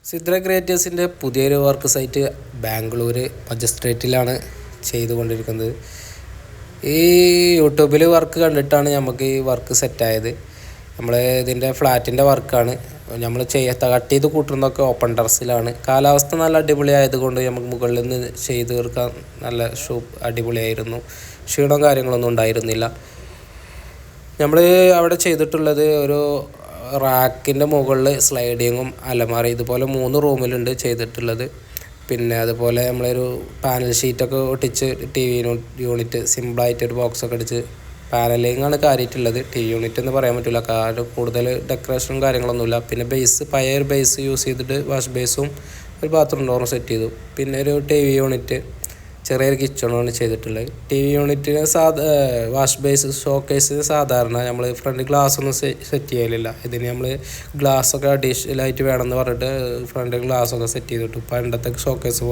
സിദ്ര ക്രിയേറ്റേഴ്സിൻ്റെ പുതിയൊരു work site Bangalore മജസ്ട്രേറ്റിലാണ് ചെയ്തുകൊണ്ടിരിക്കുന്നത്. ഈ യൂട്യൂബിൽ വർക്ക് കണ്ടിട്ടാണ് നമുക്ക് ഈ വർക്ക് സെറ്റായത്. നമ്മൾ ഇതിൻ്റെ ഫ്ലാറ്റിൻ്റെ വർക്കാണ്. നമ്മൾ കട്ട് ചെയ്ത് കൂട്ടുന്നതൊക്കെ ഓപ്പൺ ടെറസിലാണ്. കാലാവസ്ഥ നല്ല അടിപൊളിയായതുകൊണ്ട് നമുക്ക് മുകളിൽ നിന്ന് ചെയ്ത് തീർക്കാൻ നല്ല അടിപൊളിയായിരുന്നു. ക്ഷീണവും കാര്യങ്ങളൊന്നും ഉണ്ടായിരുന്നില്ല. നമ്മൾ അവിടെ ചെയ്തിട്ടുള്ളത് ഒരു റാക്കിൻ്റെ മുകളിൽ സ്ലൈഡിങ്ങും അലമാറി ഇതുപോലെ 3 റൂമിലുണ്ട് ചെയ്തിട്ടുള്ളത്. പിന്നെ അതുപോലെ നമ്മളൊരു പാനൽ ഷീറ്റൊക്കെ ഒട്ടിച്ച് TV യൂണിറ്റ് സിമ്പിളായിട്ടൊരു ബോക്സൊക്കെ അടിച്ച് പാനലിങ്ങാണ് കാര്യമായിട്ടുള്ളത്. TV യൂണിറ്റ് എന്ന് പറയാൻ പറ്റില്ല, കാരണം കൂടുതൽ ഡെക്കറേഷനും കാര്യങ്ങളൊന്നുമില്ല. പിന്നെ പഴയ ഒരു ബേസ് യൂസ് ചെയ്തിട്ട് വാഷ് ബേസും ഒരു ബാത്റൂം ഡോറും സെറ്റ് ചെയ്തു. പിന്നെ ഒരു TV യൂണിറ്റ്, ചെറിയൊരു കിച്ചണാണ് ചെയ്തിട്ടുള്ളത്. TV യൂണിറ്റിന് വാഷ് ബേസ് ഷോക്കേസിന് സാധാരണ നമ്മൾ ഫ്രണ്ട് ഗ്ലാസ് ഒന്നും സെറ്റ് ചെയ്യലില്ല. ഇതിന് നമ്മൾ ഗ്ലാസ്സൊക്കെ അഡീഷണലായിട്ട് വേണമെന്ന് പറഞ്ഞിട്ട് ഫ്രണ്ട് ഗ്ലാസ്സൊക്കെ സെറ്റ് ചെയ്തിട്ടു. പണ്ടത്തെ ഷോക്കേസ്